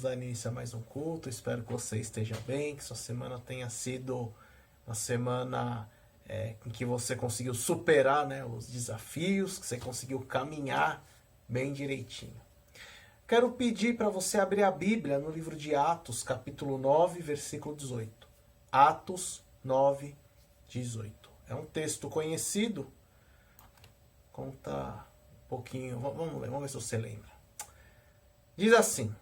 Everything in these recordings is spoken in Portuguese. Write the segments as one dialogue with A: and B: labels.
A: dar início a mais um culto. Espero que você esteja bem, que sua semana tenha sido uma semana em que você conseguiu superar, né, os desafios, que você conseguiu caminhar bem direitinho. Quero pedir para você abrir a Bíblia no livro de Atos, capítulo 9, versículo 18. Atos 9, 18. É um texto conhecido. Conta um pouquinho, vamos ver se você lembra. Diz assim,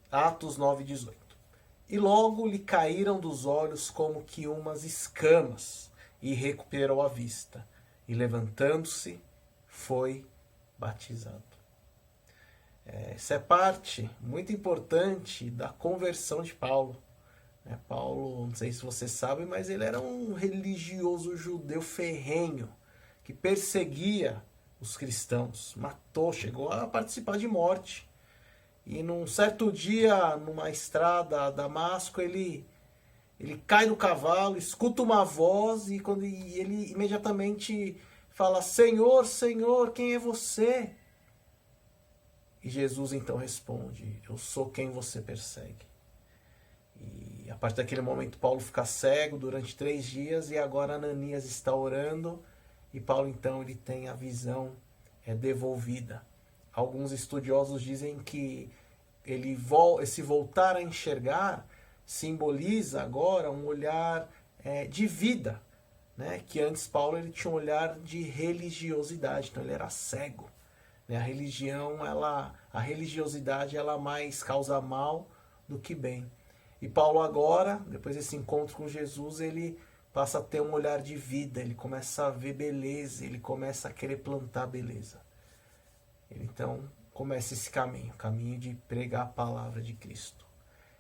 A: Atos 9, 18. E logo lhe caíram dos olhos como que umas escamas, e recuperou a vista. E levantando-se, foi batizado. Essa é parte muito importante da conversão de Paulo. Paulo, não sei se você sabe, mas ele era um religioso judeu ferrenho, que perseguia os cristãos, matou, chegou a participar de morte. E num certo dia, numa estrada a Damasco, ele cai do cavalo, escuta uma voz e ele imediatamente fala: Senhor, Senhor, quem é você? E Jesus então responde: eu sou quem você persegue. E a partir daquele momento Paulo fica cego durante 3 dias e agora Ananias está orando e Paulo então ele tem a visão devolvida. Alguns estudiosos dizem que esse voltar a enxergar simboliza agora um olhar de vida, né? Que antes Paulo ele tinha um olhar de religiosidade, então ele era cego. A religiosidade ela mais causa mal do que bem. E Paulo agora, depois desse encontro com Jesus, ele passa a ter um olhar de vida, ele começa a ver beleza, ele começa a querer plantar beleza. Ele então começa esse caminho de pregar a palavra de Cristo.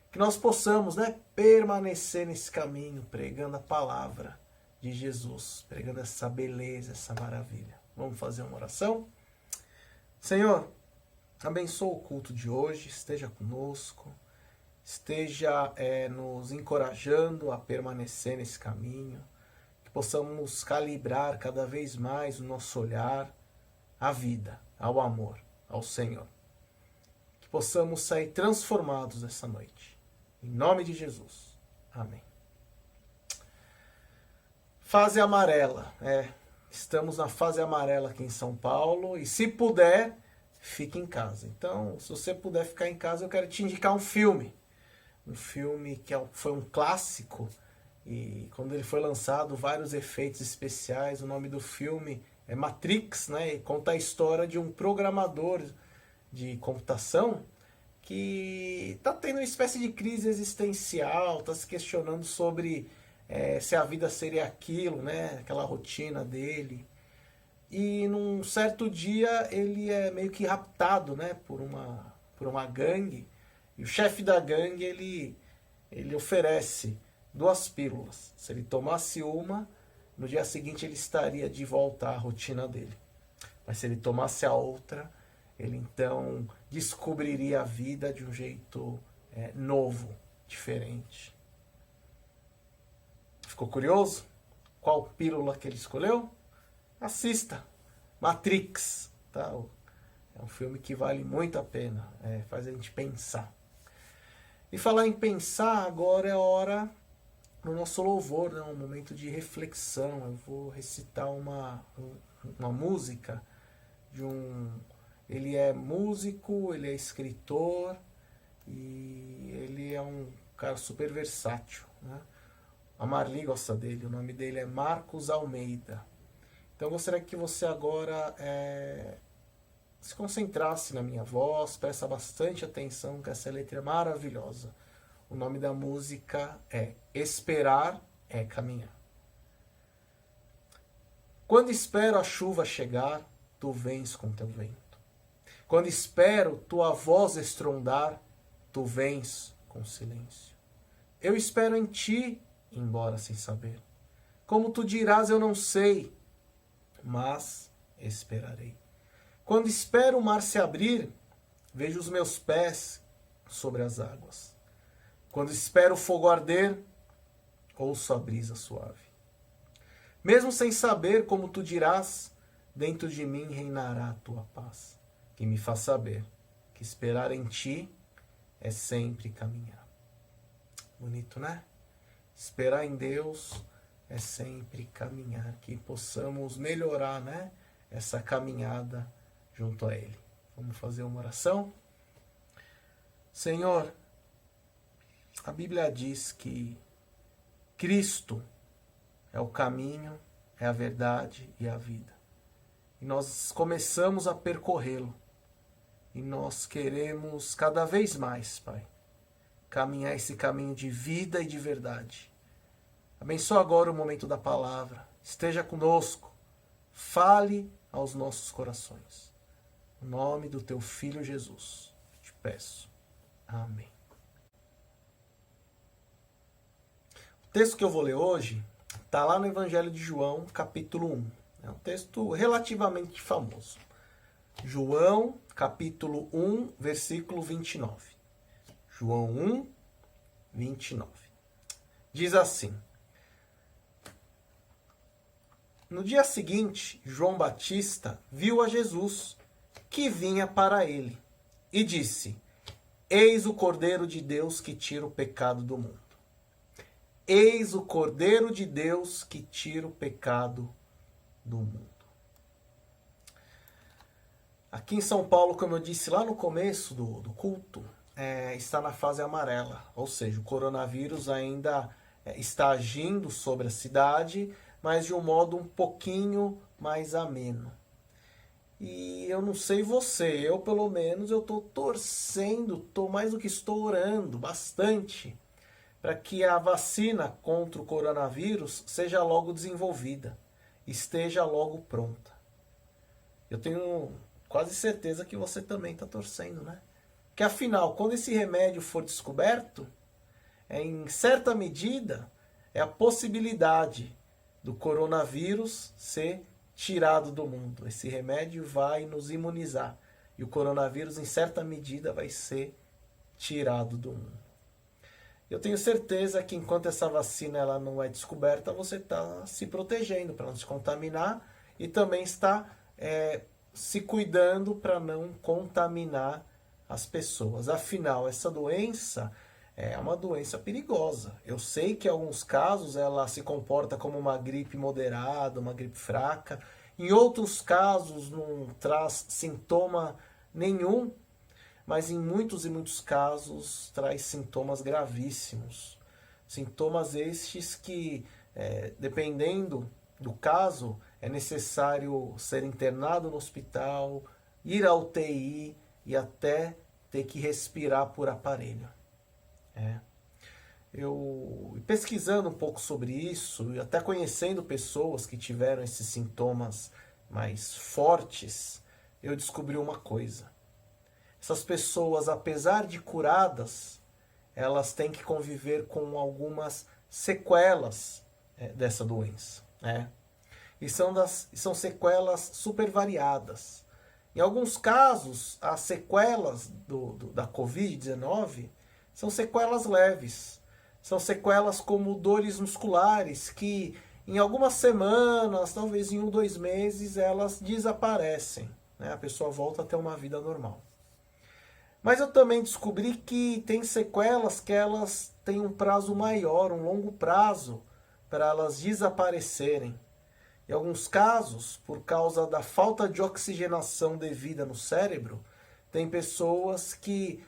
A: Que nós possamos, permanecer nesse caminho, pregando a palavra de Jesus, pregando essa beleza, essa maravilha. Vamos fazer uma oração? Senhor, abençoa o culto de hoje, esteja conosco, esteja nos encorajando a permanecer nesse caminho, que possamos calibrar cada vez mais o nosso olhar à vida, ao amor, ao Senhor. Que possamos sair transformados essa noite. Em nome de Jesus. Amém. Fase amarela. Estamos na fase amarela aqui em São Paulo. E se puder, fique em casa. Então, se você puder ficar em casa, eu quero te indicar um filme. Um filme que foi um clássico. E quando ele foi lançado, vários efeitos especiais. O nome do filme é Matrix, E conta a história de um programador de computação que está tendo uma espécie de crise existencial, está se questionando sobre se a vida seria aquilo, aquela rotina dele. E num certo dia ele é meio que raptado, por uma gangue. E o chefe da gangue ele oferece 2 pílulas. Se ele tomasse uma, no dia seguinte ele estaria de volta à rotina dele. Mas se ele tomasse a outra, ele então descobriria a vida de um jeito novo, diferente. Ficou curioso? Qual pílula que ele escolheu? Assista. Matrix. Tá? É um filme que vale muito a pena. Faz a gente pensar. E falar em pensar, agora é hora no nosso louvor, um momento de reflexão. Eu vou recitar uma música de Ele é músico, ele é escritor e ele é um cara super versátil. A Marli gosta dele, o nome dele é Marcos Almeida. Então eu gostaria que você agora se concentrasse na minha voz, presta bastante atenção que essa letra é maravilhosa. O nome da música é Esperar é Caminhar. Quando espero a chuva chegar, tu vens com teu vento. Quando espero tua voz estrondar, tu vens com silêncio. Eu espero em ti, embora sem saber. Como tu dirás, eu não sei, mas esperarei. Quando espero o mar se abrir, vejo os meus pés sobre as águas. Quando espero o fogo arder, ouço a brisa suave. Mesmo sem saber como tu dirás, dentro de mim reinará a tua paz, que me faz saber que esperar em ti é sempre caminhar. Bonito, né? Esperar em Deus é sempre caminhar. Que possamos melhorar, né? Essa caminhada junto a Ele. Vamos fazer uma oração? Senhor, a Bíblia diz que Cristo é o caminho, é a verdade e a vida. E nós começamos a percorrê-lo. E nós queremos cada vez mais, Pai, caminhar esse caminho de vida e de verdade. Abençoa agora o momento da palavra. Esteja conosco. Fale aos nossos corações. Em nome do teu Filho Jesus, te peço. Amém. O texto que eu vou ler hoje está lá no Evangelho de João, capítulo 1. É um texto relativamente famoso. João, capítulo 1, versículo 29. João 1, 29. Diz assim: No dia seguinte, João Batista viu a Jesus, que vinha para ele, e disse: Eis o Cordeiro de Deus que tira o pecado do mundo. Eis o Cordeiro de Deus que tira o pecado do mundo. Aqui em São Paulo, como eu disse lá no começo do culto, está na fase amarela, ou seja, o coronavírus ainda está agindo sobre a cidade, mas de um modo um pouquinho mais ameno. E eu não sei você, eu pelo menos eu estou torcendo, mais do que estou orando bastante, para que a vacina contra o coronavírus seja logo desenvolvida, esteja logo pronta. Eu tenho quase certeza que você também está torcendo, né? Que afinal, quando esse remédio for descoberto, em certa medida, é a possibilidade do coronavírus ser tirado do mundo. Esse remédio vai nos imunizar. E o coronavírus, em certa medida, vai ser tirado do mundo. Eu tenho certeza que enquanto essa vacina ela não é descoberta, você está se protegendo para não se contaminar e também está se cuidando para não contaminar as pessoas. Afinal, essa doença é uma doença perigosa. Eu sei que em alguns casos ela se comporta como uma gripe moderada, uma gripe fraca. Em outros casos não traz sintoma nenhum, mas em muitos e muitos casos traz sintomas gravíssimos. Sintomas estes que, dependendo do caso, é necessário ser internado no hospital, ir à UTI e até ter que respirar por aparelho. Eu pesquisando um pouco sobre isso, e até conhecendo pessoas que tiveram esses sintomas mais fortes, eu descobri uma coisa. Essas pessoas, apesar de curadas, elas têm que conviver com algumas sequelas dessa doença. E são sequelas super variadas. Em alguns casos, as sequelas da Covid-19 são sequelas leves. São sequelas como dores musculares que em algumas semanas, talvez em 1, 2 meses, elas desaparecem. A pessoa volta a ter uma vida normal. Mas eu também descobri que tem sequelas que elas têm um prazo maior, um longo prazo, para elas desaparecerem. Em alguns casos, por causa da falta de oxigenação devida no cérebro, tem pessoas que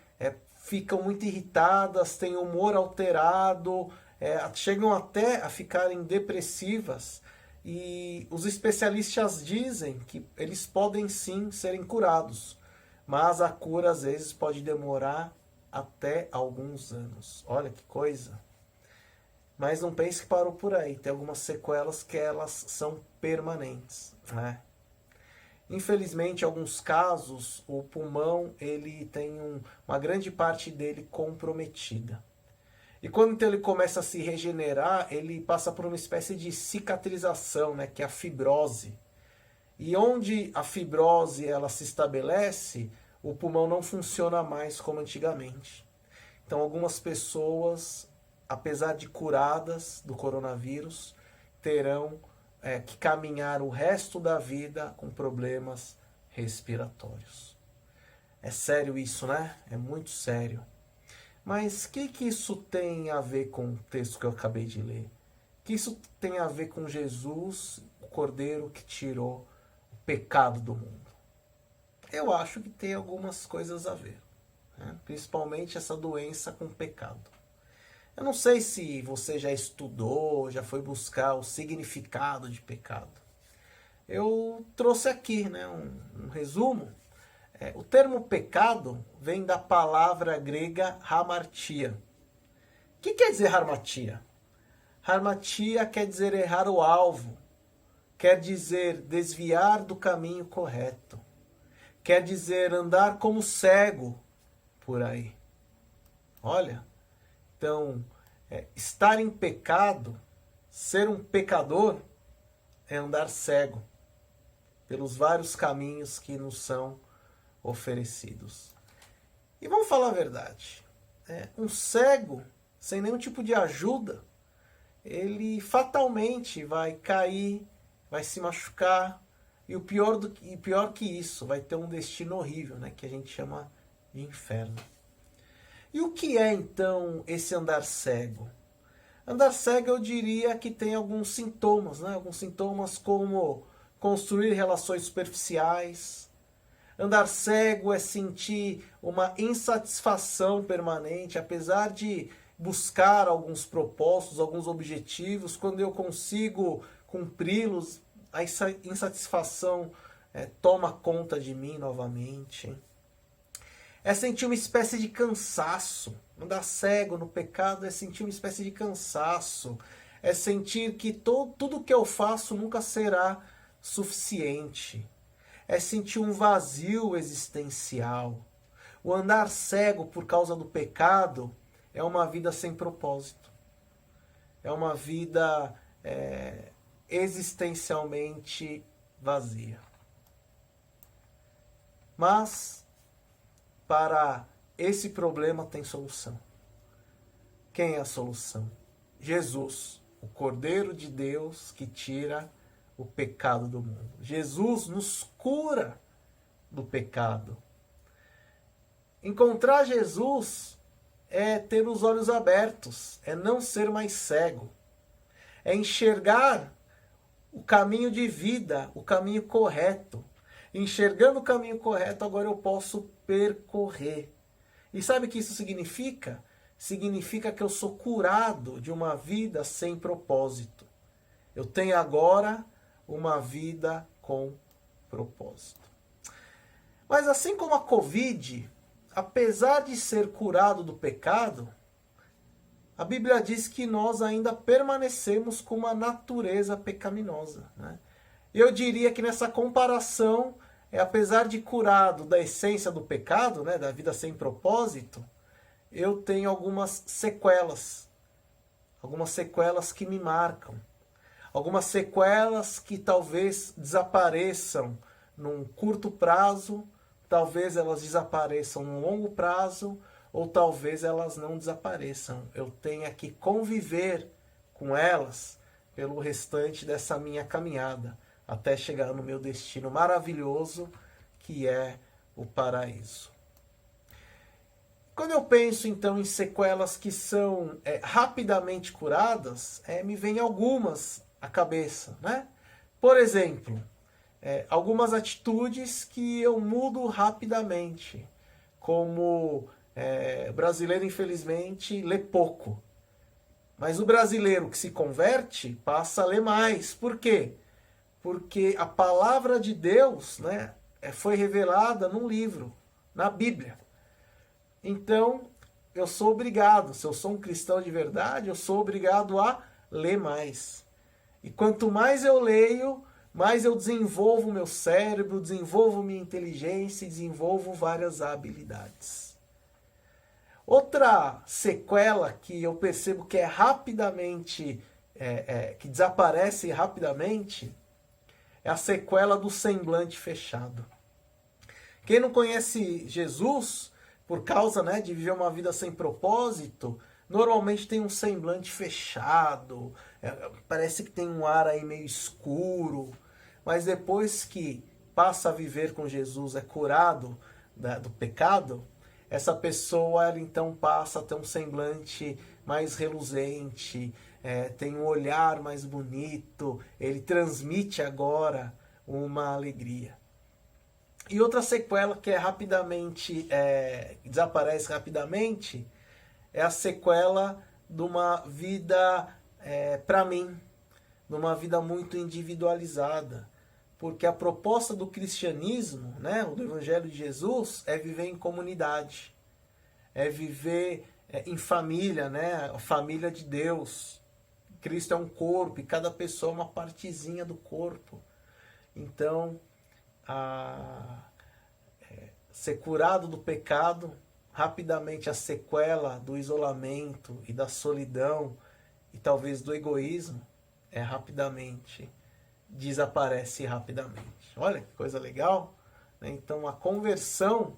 A: ficam muito irritadas, têm humor alterado, chegam até a ficarem depressivas. E os especialistas dizem que eles podem sim serem curados, mas a cura às vezes pode demorar até alguns anos. Olha que coisa! Mas não pense que parou por aí. Tem algumas sequelas que elas são permanentes. Infelizmente, em alguns casos, o pulmão ele tem uma grande parte dele comprometida. E quando então, ele começa a se regenerar, ele passa por uma espécie de cicatrização, que é a fibrose. E onde a fibrose ela se estabelece, o pulmão não funciona mais como antigamente. Então, algumas pessoas, apesar de curadas do coronavírus, terão que caminhar o resto da vida com problemas respiratórios. É sério isso, né? É muito sério. Mas o que isso tem a ver com o texto que eu acabei de ler? O que isso tem a ver com Jesus, o Cordeiro que tirou o pecado do mundo? Eu acho que tem algumas coisas a ver, né? Principalmente essa doença com o pecado. Eu não sei se você já estudou, já foi buscar o significado de pecado. Eu trouxe aqui, né, um resumo. O termo pecado vem da palavra grega hamartia. O que quer dizer harmatia? Harmatia quer dizer errar o alvo, quer dizer desviar do caminho correto, quer dizer andar como cego por aí. Olha, então, estar em pecado, ser um pecador, é andar cego pelos vários caminhos que nos são oferecidos. E vamos falar a verdade. Um cego, sem nenhum tipo de ajuda, ele fatalmente vai cair, vai se machucar, e o pior que isso, vai ter um destino horrível, né, que a gente chama de inferno. E o que é então esse andar cego? Andar cego, eu diria que tem alguns sintomas, né? Alguns sintomas como construir relações superficiais. Andar cego é sentir uma insatisfação permanente, apesar de buscar alguns propósitos, alguns objetivos. Quando eu consigo cumpri-los, a insatisfação toma conta de mim novamente. É sentir uma espécie de cansaço. Andar cego no pecado é sentir uma espécie de cansaço. É sentir que tudo que eu faço nunca será suficiente. É sentir um vazio existencial. O andar cego por causa do pecado é uma vida sem propósito. É uma vida existencialmente vazia. Mas para esse problema tem solução. Quem é a solução? Jesus, o Cordeiro de Deus que tira o pecado do mundo. Jesus nos cura do pecado. Encontrar Jesus é ter os olhos abertos, é não ser mais cego, é enxergar o caminho de vida, o caminho correto. Enxergando o caminho correto, agora eu posso percorrer. E sabe o que isso significa? Significa que eu sou curado de uma vida sem propósito. Eu tenho agora uma vida com propósito. Mas assim como a Covid, apesar de ser curado do pecado, a Bíblia diz que nós ainda permanecemos com uma natureza pecaminosa, né? Eu diria que nessa comparação, apesar de curado da essência do pecado, né, da vida sem propósito, eu tenho algumas sequelas que me marcam, algumas sequelas que talvez desapareçam num curto prazo, talvez elas desapareçam num longo prazo, ou talvez elas não desapareçam. Eu tenha que conviver com elas pelo restante dessa minha caminhada, até chegar no meu destino maravilhoso, que é o paraíso. Quando eu penso, então, em sequelas que são rapidamente curadas, me vem algumas à cabeça, né? Por exemplo, algumas atitudes que eu mudo rapidamente, como o brasileiro, infelizmente, lê pouco. Mas o brasileiro que se converte passa a ler mais. Por quê? Porque a palavra de Deus, né, foi revelada num livro, na Bíblia. Então, eu sou obrigado, se eu sou um cristão de verdade, eu sou obrigado a ler mais. E quanto mais eu leio, mais eu desenvolvo meu cérebro, desenvolvo minha inteligência e desenvolvo várias habilidades. Outra sequela que eu percebo que é rapidamente, que desaparece rapidamente, é a sequela do semblante fechado. Quem não conhece Jesus, por causa, né, de viver uma vida sem propósito, normalmente tem um semblante fechado, parece que tem um ar aí meio escuro, mas depois que passa a viver com Jesus, é curado do pecado, essa pessoa ela então passa a ter um semblante mais reluzente, tem um olhar mais bonito, ele transmite agora uma alegria. E outra sequela que desaparece rapidamente é a sequela de uma vida, para mim, de uma vida muito individualizada. Porque a proposta do cristianismo, né, do Evangelho de Jesus, é viver em comunidade, é viver em família, né, a família de Deus. Cristo é um corpo e cada pessoa é uma partezinha do corpo. Então, ser curado do pecado, rapidamente a sequela do isolamento e da solidão e talvez do egoísmo rapidamente desaparece rapidamente. Olha que coisa legal, né? Então a conversão,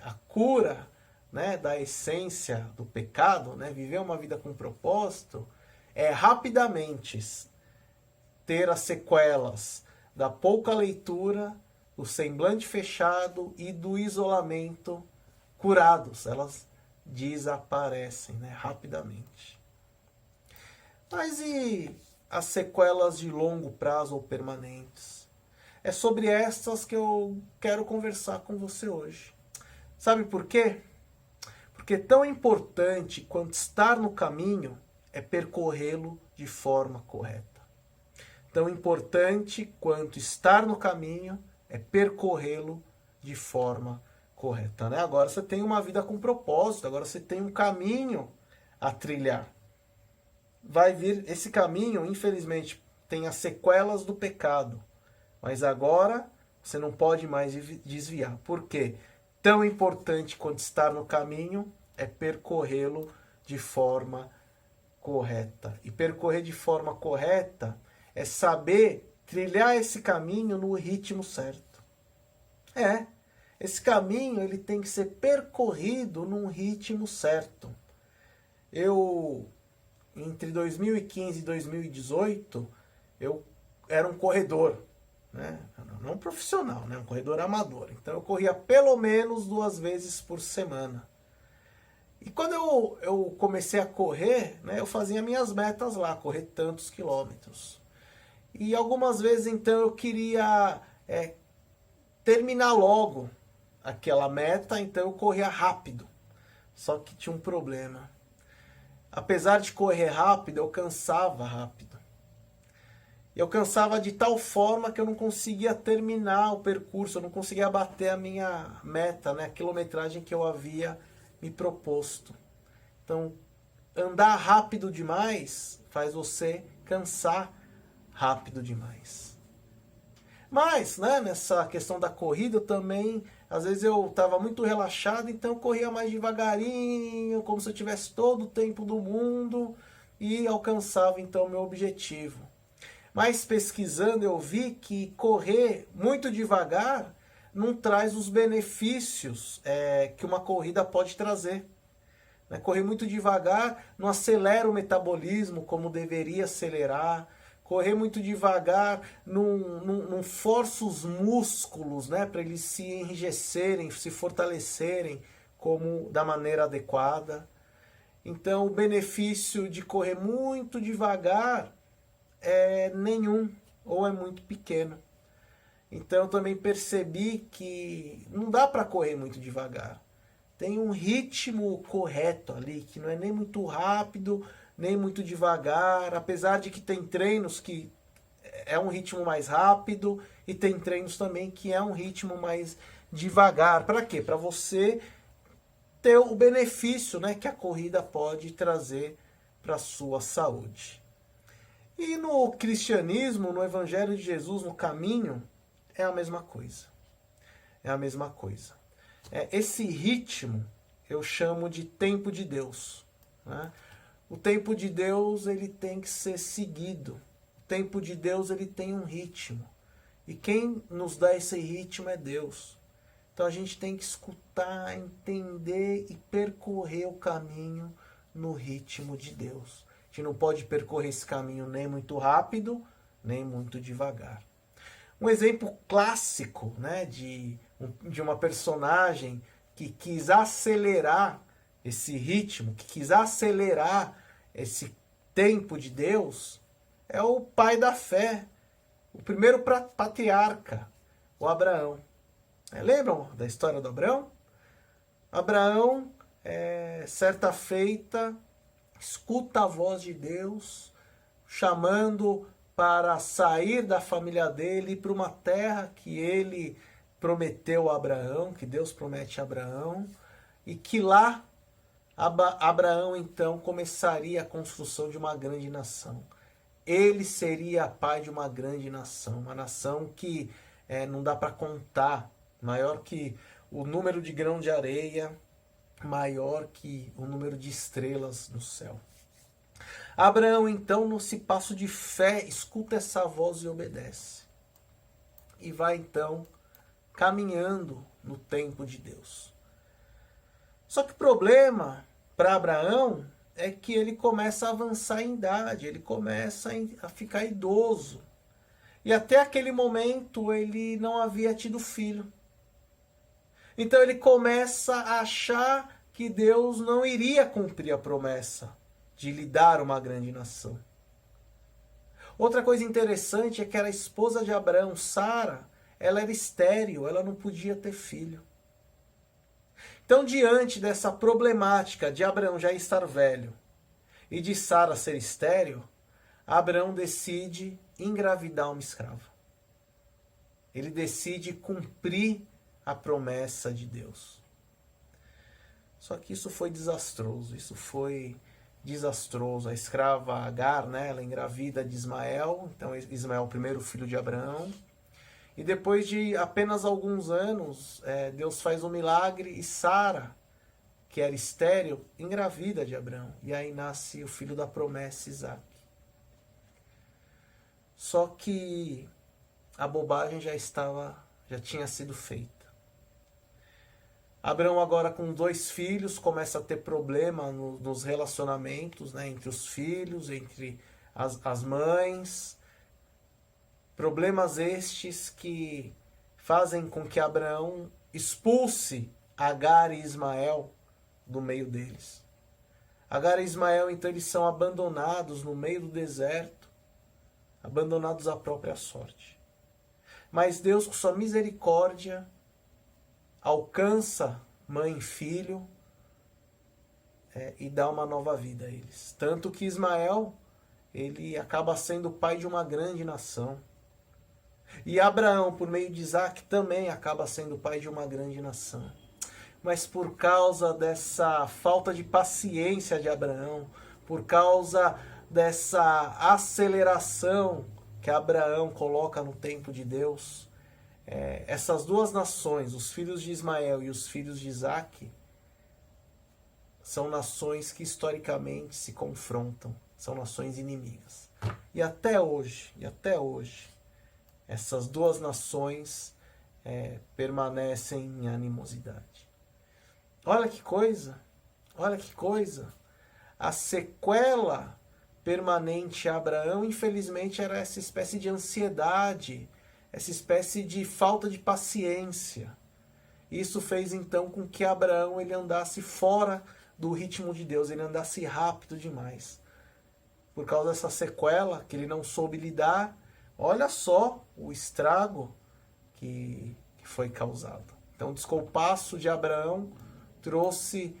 A: a cura, né, da essência do pecado, né, viver uma vida com propósito, é rapidamente ter as sequelas da pouca leitura, do semblante fechado e do isolamento curados. Elas desaparecem, né, rapidamente. Mas e as sequelas de longo prazo ou permanentes? É sobre estas que eu quero conversar com você hoje. Sabe por quê? Porque tão importante quanto estar no caminho é percorrê-lo de forma correta. Tão importante quanto estar no caminho é percorrê-lo de forma correta, né? Agora você tem uma vida com propósito, agora você tem um caminho a trilhar. Vai vir esse caminho, infelizmente, tem as sequelas do pecado, mas agora você não pode mais desviar. Por quê? Tão importante quanto estar no caminho é percorrê-lo de forma correta. E percorrer de forma correta é saber trilhar esse caminho no ritmo certo. Esse caminho ele tem que ser percorrido num ritmo certo. Entre 2015 e 2018, eu era um corredor, né? Não profissional, né? Um corredor amador. Então eu corria pelo menos 2 vezes por semana. E quando eu comecei a correr, né, eu fazia minhas metas lá, correr tantos quilômetros. E algumas vezes, então, eu queria terminar logo aquela meta, então eu corria rápido. Só que tinha um problema. Apesar de correr rápido, eu cansava rápido. Eu cansava de tal forma que eu não conseguia terminar o percurso, eu não conseguia bater a minha meta, né, a quilometragem que eu havia me proposto. Então, andar rápido demais faz você cansar rápido demais. Mas, né, nessa questão da corrida também, às vezes eu estava muito relaxado, então eu corria mais devagarinho, como se eu tivesse todo o tempo do mundo e alcançava então o meu objetivo. Mas pesquisando eu vi que correr muito devagar não traz os benefícios que uma corrida pode trazer. Correr muito devagar não acelera o metabolismo como deveria acelerar. Correr muito devagar não força os músculos, né, para eles se enrijecerem, se fortalecerem da maneira adequada. Então o benefício de correr muito devagar é nenhum ou é muito pequeno. Então eu também percebi que não dá para correr muito devagar. Tem um ritmo correto ali, que não é nem muito rápido, nem muito devagar, apesar de que tem treinos que é um ritmo mais rápido e tem treinos também que é um ritmo mais devagar. Para quê? Para você ter o benefício, né, que a corrida pode trazer para a sua saúde. E no cristianismo, no Evangelho de Jesus, no caminho, é a mesma coisa. É a mesma coisa. Esse ritmo eu chamo de tempo de Deus, né? O tempo de Deus ele tem que ser seguido. O tempo de Deus ele tem um ritmo. E quem nos dá esse ritmo é Deus. Então a gente tem que escutar, entender e percorrer o caminho no ritmo de Deus. A gente não pode percorrer esse caminho nem muito rápido, nem muito devagar. Um exemplo clássico, né, de uma personagem que quis acelerar esse ritmo, que quis acelerar esse tempo de Deus, é o pai da fé, o primeiro patriarca, o Abraão. Lembram da história do Abraão? Abraão, certa feita, escuta a voz de Deus, chamando para sair da família dele para uma terra que ele prometeu a Abraão, que Deus promete a Abraão, e que lá Abraão então começaria a construção de uma grande nação. Ele seria pai de uma grande nação, uma nação que não dá para contar, maior que o número de grão de areia, maior que o número de estrelas no céu. Abraão, então, nesse passo de fé, escuta essa voz e obedece. E vai, então, caminhando no tempo de Deus. Só que o problema para Abraão é que ele começa a avançar em idade, ele começa a ficar idoso. E até aquele momento ele não havia tido filho. Então ele começa a achar que Deus não iria cumprir a promessa de lhe dar uma grande nação. Outra coisa interessante é que a esposa de Abraão, Sara, ela era estéril, ela não podia ter filho. Então, diante dessa problemática de Abraão já estar velho e de Sara ser estéril, Abraão decide engravidar uma escrava. Ele decide cumprir a promessa de Deus. Só que isso foi desastroso, A escrava Agar, né, ela engravida de Ismael, então Ismael, o primeiro filho de Abraão. E depois de apenas alguns anos, Deus faz um milagre e Sara, que era estéril, engravida de Abraão. E aí nasce o filho da promessa, Isaac. Só que a bobagem já tinha sido feita. Abraão agora com 2 filhos começa a ter problema nos relacionamentos, né, entre os filhos, entre as mães. Problemas estes que fazem com que Abraão expulse Agar e Ismael do meio deles. Agar e Ismael, então, eles são abandonados no meio do deserto, abandonados à própria sorte. Mas Deus, com sua misericórdia, alcança mãe e filho e dá uma nova vida a eles. Tanto que Ismael, ele acaba sendo pai de uma grande nação. E Abraão, por meio de Isaac, também acaba sendo pai de uma grande nação. Mas por causa dessa falta de paciência de Abraão, por causa dessa aceleração que Abraão coloca no tempo de Deus, essas 2 nações, os filhos de Ismael e os filhos de Isaac, são nações que historicamente se confrontam, são nações inimigas. E até hoje, essas 2 nações permanecem em animosidade. Olha que coisa! A sequela permanente a Abraão, infelizmente, era essa espécie de ansiedade, essa espécie de falta de paciência. Isso fez então com que Abraão ele andasse fora do ritmo de Deus, ele andasse rápido demais. Por causa dessa sequela que ele não soube lidar, olha só o estrago que foi causado. Então o descompasso de Abraão trouxe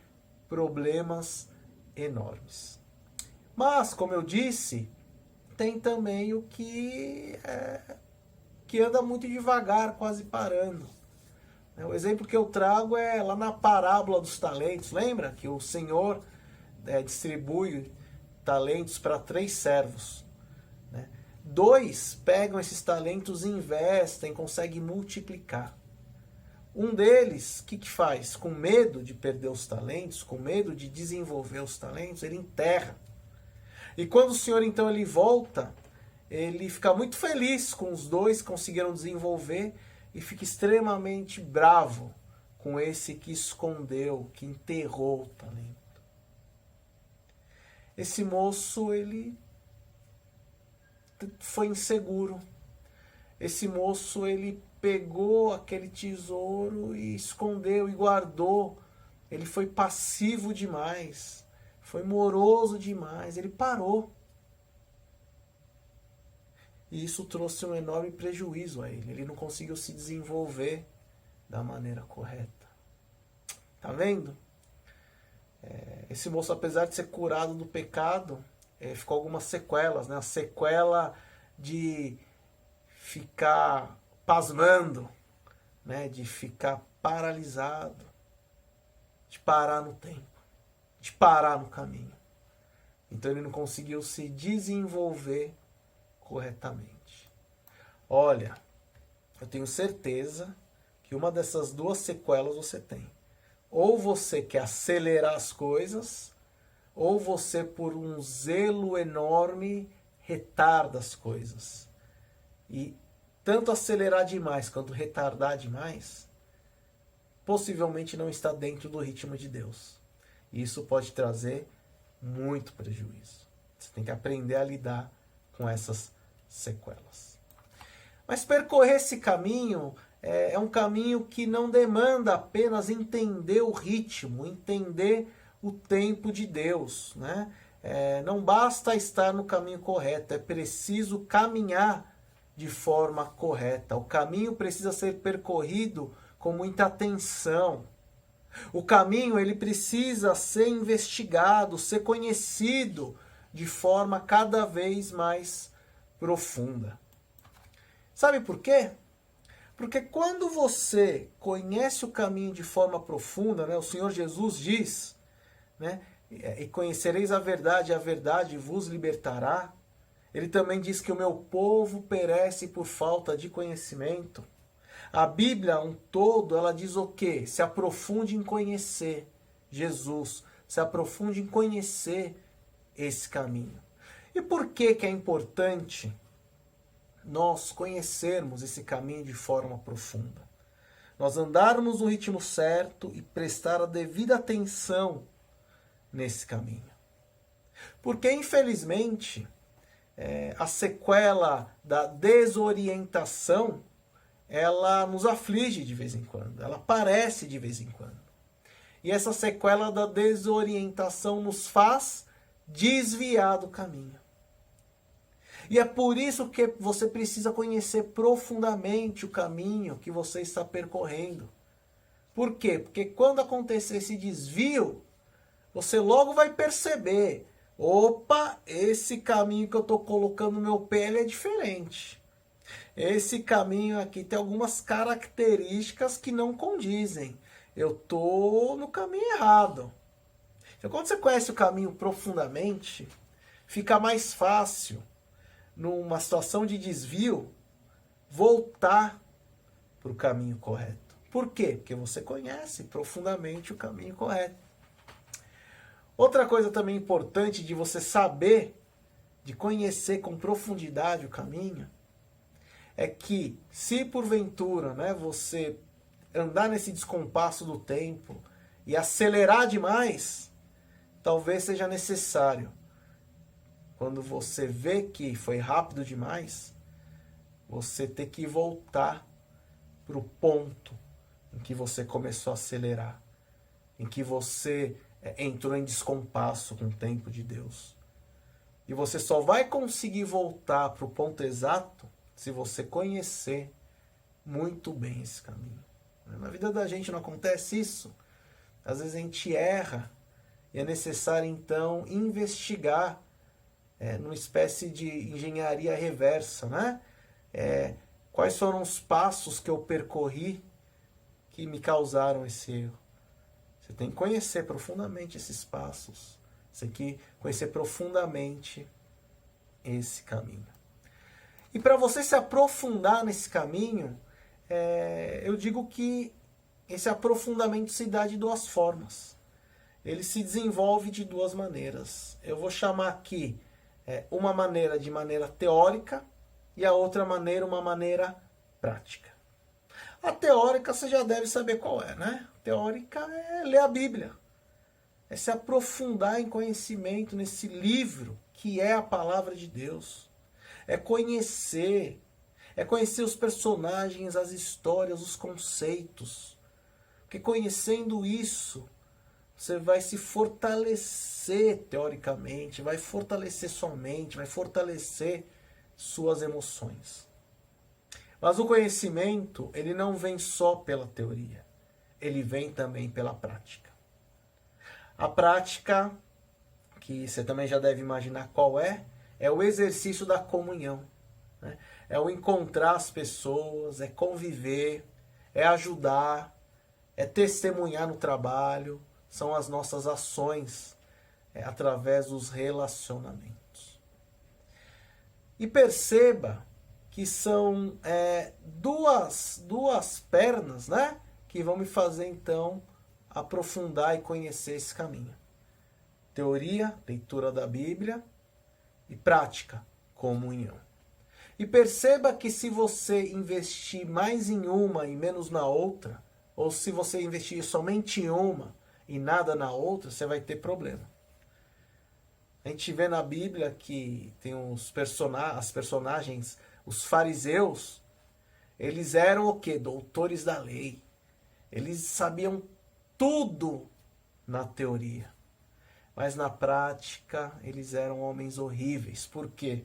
A: problemas enormes. Mas, como eu disse, tem também o que anda muito devagar, quase parando. O exemplo que eu trago é lá na parábola dos talentos. Lembra que o Senhor distribui talentos para 3 servos, né? 2 pegam esses talentos e investem, conseguem multiplicar. Um deles, o que faz? Com medo de perder os talentos, com medo de desenvolver os talentos, ele enterra. E quando o Senhor então ele volta, ele fica muito feliz com os 2 que conseguiram desenvolver e fica extremamente bravo com esse que escondeu, que enterrou o talento. Esse moço, ele foi inseguro. esse moço, ele pegou aquele tesouro e escondeu e guardou. Ele foi passivo demais, foi moroso demais, ele parou. E isso trouxe um enorme prejuízo a ele. Ele não conseguiu se desenvolver da maneira correta. Tá vendo? Esse moço, apesar de ser curado do pecado, ficou algumas sequelas, né? A sequela de ficar pasmando, né? De ficar paralisado, de parar no tempo, de parar no caminho. Então ele não conseguiu se desenvolver corretamente. Olha, eu tenho certeza que uma dessas duas sequelas você tem. Ou você quer acelerar as coisas, ou você, por um zelo enorme, retarda as coisas. E tanto acelerar demais quanto retardar demais, possivelmente não está dentro do ritmo de Deus. E isso pode trazer muito prejuízo. Você tem que aprender a lidar com essas sequelas. Mas percorrer esse caminho é um caminho que não demanda apenas entender o ritmo, entender o tempo de Deus, né? Não basta estar no caminho correto, é preciso caminhar de forma correta. O caminho precisa ser percorrido com muita atenção. O caminho, ele precisa ser investigado, ser conhecido de forma cada vez mais profunda. Sabe por quê? Porque quando você conhece o caminho de forma profunda, né, o Senhor Jesus diz, né, e conhecereis a verdade vos libertará. Ele também diz que o meu povo perece por falta de conhecimento. A Bíblia, um todo, ela diz o quê? Se aprofunde em conhecer Jesus, se aprofunde em conhecer esse caminho. E por que é importante nós conhecermos esse caminho de forma profunda? Nós andarmos no ritmo certo e prestar a devida atenção nesse caminho. Porque, infelizmente, a sequela da desorientação, ela nos aflige de vez em quando, ela aparece de vez em quando. E essa sequela da desorientação nos faz desviar do caminho. E é por isso que você precisa conhecer profundamente o caminho que você está percorrendo. Por quê? Porque quando acontecer esse desvio, você logo vai perceber: opa, esse caminho que eu estou colocando no meu pé é diferente. Esse caminho aqui tem algumas características que não condizem. Eu estou no caminho errado. Então, quando você conhece o caminho profundamente, fica mais fácil, numa situação de desvio, voltar para o caminho correto. Por quê? Porque você conhece profundamente o caminho correto. Outra coisa também importante de você saber, de conhecer com profundidade o caminho, é que se porventura, né, você andar nesse descompasso do tempo e acelerar demais, talvez seja necessário, quando você vê que foi rápido demais, você ter que voltar para o ponto em que você começou a acelerar, em que você entrou em descompasso com o tempo de Deus. E você só vai conseguir voltar para o ponto exato se você conhecer muito bem esse caminho. Na vida da gente não acontece isso. Às vezes a gente erra e é necessário então investigar numa espécie de engenharia reversa, né? Quais foram os passos que eu percorri que me causaram esse erro? Você tem que conhecer profundamente esses passos. Você tem que conhecer profundamente esse caminho. E para você se aprofundar nesse caminho, eu digo que esse aprofundamento se dá de duas formas. Ele se desenvolve de duas maneiras. Eu vou chamar aqui uma maneira de maneira teórica e a outra maneira uma maneira prática. A teórica você já deve saber qual é, né? A teórica é ler a Bíblia. É se aprofundar em conhecimento nesse livro que é a palavra de Deus. É conhecer, É conhecer os personagens, as histórias, os conceitos. Porque conhecendo isso, você vai se fortalecer teoricamente, vai fortalecer sua mente, vai fortalecer suas emoções. Mas o conhecimento, ele não vem só pela teoria, ele vem também pela prática. A prática, que você também já deve imaginar qual é o exercício da comunhão. Né? É o encontrar as pessoas, é conviver, é ajudar, é testemunhar no trabalho, são as nossas ações através dos relacionamentos. E perceba que são duas pernas, né, que vão me fazer então aprofundar e conhecer esse caminho. Teoria, leitura da Bíblia, e prática, comunhão. E perceba que se você investir mais em uma e menos na outra, ou se você investir somente em uma e nada na outra, você vai ter problema. A gente vê na Bíblia que tem as personagens, os fariseus, eles eram o quê? Doutores da lei. Eles sabiam tudo na teoria. Mas na prática, eles eram homens horríveis. Por quê?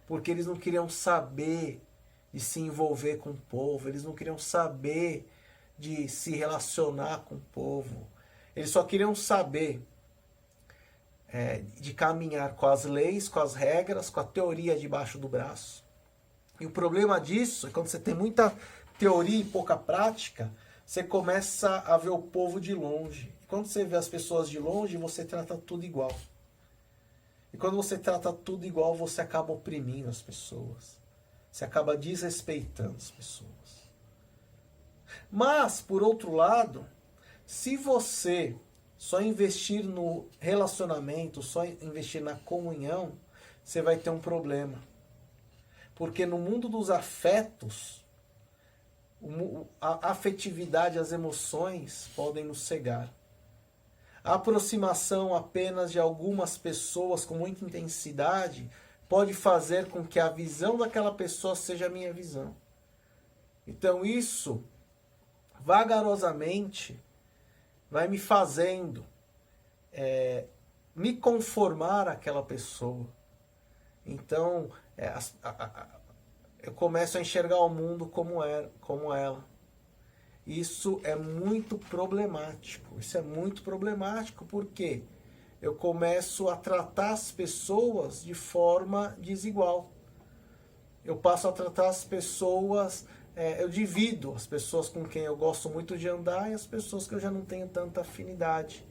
A: Porque eles não queriam saber de se envolver com o povo. Eles não queriam saber de se relacionar com o povo. Eles só queriam saber de caminhar com as leis, com as regras, com a teoria debaixo do braço. E o problema disso é quando você tem muita teoria e pouca prática, você começa a ver o povo de longe. E quando você vê as pessoas de longe, você trata tudo igual. E quando você trata tudo igual, você acaba oprimindo as pessoas. Você acaba desrespeitando as pessoas. Mas, por outro lado, se você só investir no relacionamento, só investir na comunhão, você vai ter um problema. Porque no mundo dos afetos, a afetividade, as emoções podem nos cegar. A aproximação apenas de algumas pessoas com muita intensidade pode fazer com que a visão daquela pessoa seja a minha visão. Então isso, vagarosamente, vai me fazendo me conformar àquela pessoa. Então, eu começo a enxergar o mundo como ela. Isso é muito problemático. Isso é muito problemático porque eu começo a tratar as pessoas de forma desigual. Eu passo a tratar as pessoas, eu divido as pessoas com quem eu gosto muito de andar e as pessoas que eu já não tenho tanta afinidade.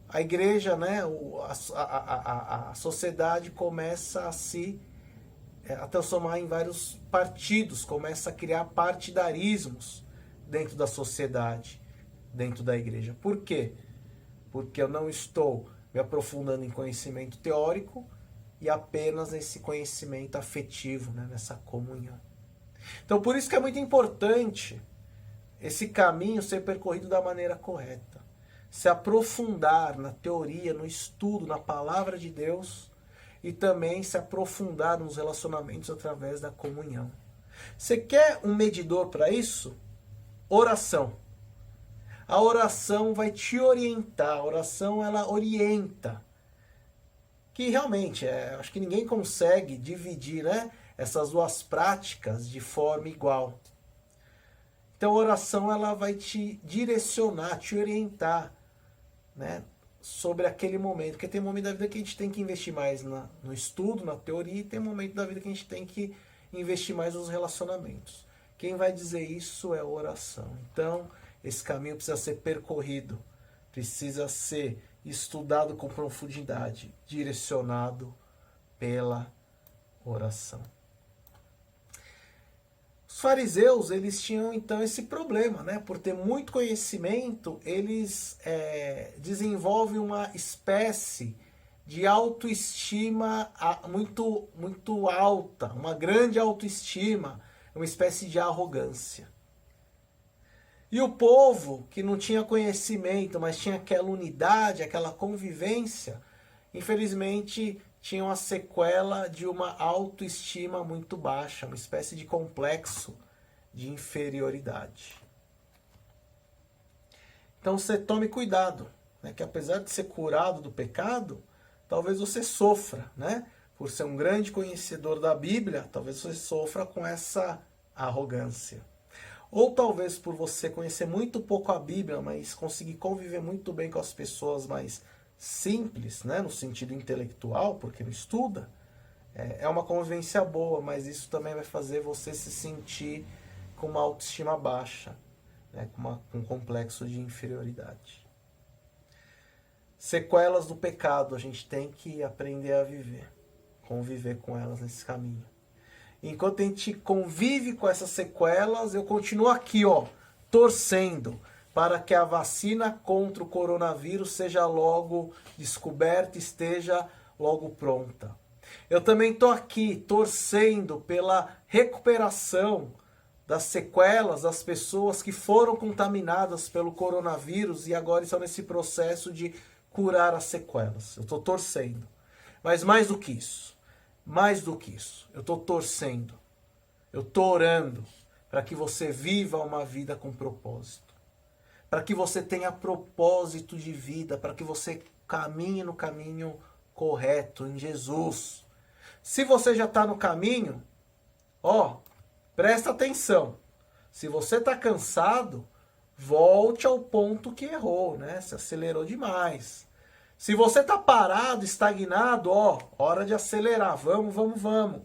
A: A igreja, né, a sociedade começa a transformar em vários partidos, começa a criar partidarismos dentro da sociedade, dentro da igreja. Por quê? Porque eu não estou me aprofundando em conhecimento teórico e apenas nesse conhecimento afetivo, né, nessa comunhão. Então, por isso que é muito importante esse caminho ser percorrido da maneira correta. Se aprofundar na teoria, no estudo, na palavra de Deus e também se aprofundar nos relacionamentos através da comunhão. Você quer um medidor para isso? Oração. A oração vai te orientar, a oração ela orienta. Que realmente, acho que ninguém consegue dividir, né, essas duas práticas de forma igual. Então a oração ela vai te direcionar, te orientar, né, sobre aquele momento. Porque tem momento da vida que a gente tem que investir mais no estudo, na teoria, e tem momento da vida que a gente tem que investir mais nos relacionamentos. Quem vai dizer isso é a oração. Então, esse caminho precisa ser percorrido, precisa ser estudado com profundidade, direcionado pela oração. Os fariseus, eles tinham então esse problema, né? Por ter muito conhecimento, eles desenvolvem uma espécie de autoestima muito, muito alta, uma grande autoestima, uma espécie de arrogância. E o povo que não tinha conhecimento, mas tinha aquela unidade, aquela convivência, infelizmente tinham a sequela de uma autoestima muito baixa, uma espécie de complexo de inferioridade. Então você tome cuidado, né, que apesar de ser curado do pecado, talvez você sofra, né? Por ser um grande conhecedor da Bíblia, talvez você sofra com essa arrogância. Ou talvez por você conhecer muito pouco a Bíblia, mas conseguir conviver muito bem com as pessoas mais simples, né, no sentido intelectual, porque não estuda, é uma convivência boa, mas isso também vai fazer você se sentir com uma autoestima baixa, né, com um complexo de inferioridade. Sequelas do pecado, a gente tem que aprender a viver, conviver com elas nesse caminho. Enquanto a gente convive com essas sequelas, eu continuo aqui, torcendo para que a vacina contra o coronavírus seja logo descoberta, esteja logo pronta. Eu também estou aqui torcendo pela recuperação das sequelas das pessoas que foram contaminadas pelo coronavírus e agora estão nesse processo de curar as sequelas. Eu estou torcendo. Mas mais do que isso, eu estou torcendo, eu estou orando para que você viva uma vida com propósito, para que você tenha propósito de vida, para que você caminhe no caminho correto, em Jesus. Se você já está no caminho, presta atenção. Se você está cansado, volte ao ponto que errou, né? Se acelerou demais. Se você está parado, estagnado, hora de acelerar. Vamos.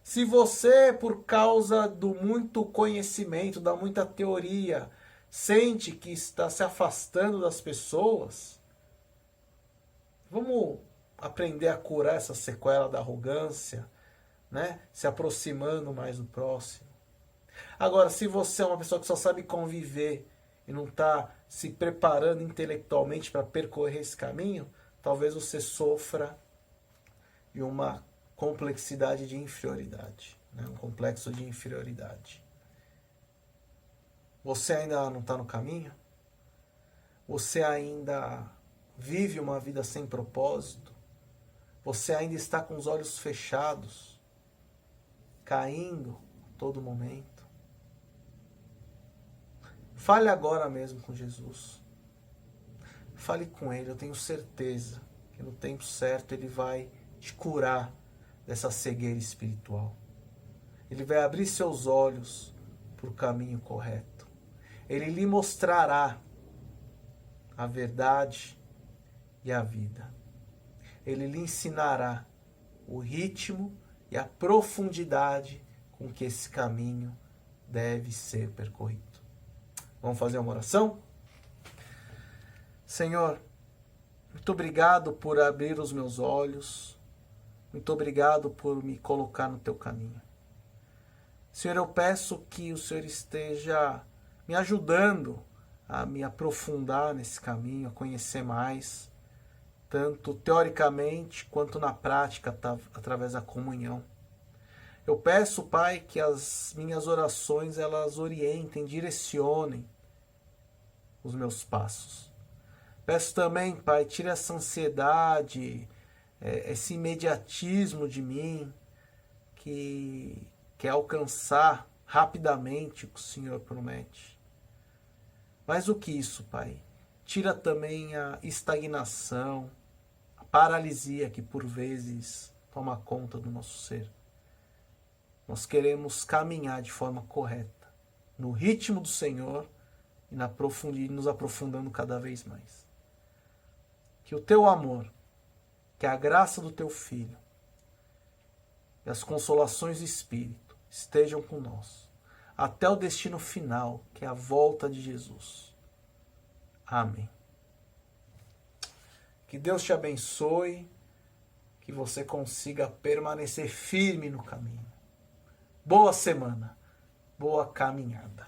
A: Se você, por causa do muito conhecimento, da muita teoria, sente que está se afastando das pessoas, vamos aprender a curar essa sequela da arrogância, né? Se aproximando mais do próximo. Agora, se você é uma pessoa que só sabe conviver e não está se preparando intelectualmente para percorrer esse caminho, talvez você sofra de uma complexidade de inferioridade, né? Um complexo de inferioridade. Você ainda não está no caminho? Você ainda vive uma vida sem propósito? Você ainda está com os olhos fechados, caindo a todo momento? Fale agora mesmo com Jesus. Fale com Ele, eu tenho certeza que no tempo certo Ele vai te curar dessa cegueira espiritual. Ele vai abrir seus olhos para o caminho correto. Ele lhe mostrará a verdade e a vida. Ele lhe ensinará o ritmo e a profundidade com que esse caminho deve ser percorrido. Vamos fazer uma oração? Senhor, muito obrigado por abrir os meus olhos. Muito obrigado por me colocar no teu caminho. Senhor, eu peço que o Senhor esteja me ajudando a me aprofundar nesse caminho, a conhecer mais, tanto teoricamente quanto na prática, através da comunhão. Eu peço, Pai, que as minhas orações, elas orientem, direcionem os meus passos. Peço também, Pai, tire essa ansiedade, esse imediatismo de mim, que quer alcançar rapidamente o que o Senhor promete. Mais do que isso, Pai, tira também a estagnação, a paralisia que por vezes toma conta do nosso ser. Nós queremos caminhar de forma correta, no ritmo do Senhor e nos aprofundando cada vez mais. Que o teu amor, que a graça do teu Filho e as consolações do Espírito estejam com nós, até o destino final, que é a volta de Jesus. Amém. Que Deus te abençoe, que você consiga permanecer firme no caminho. Boa semana, boa caminhada.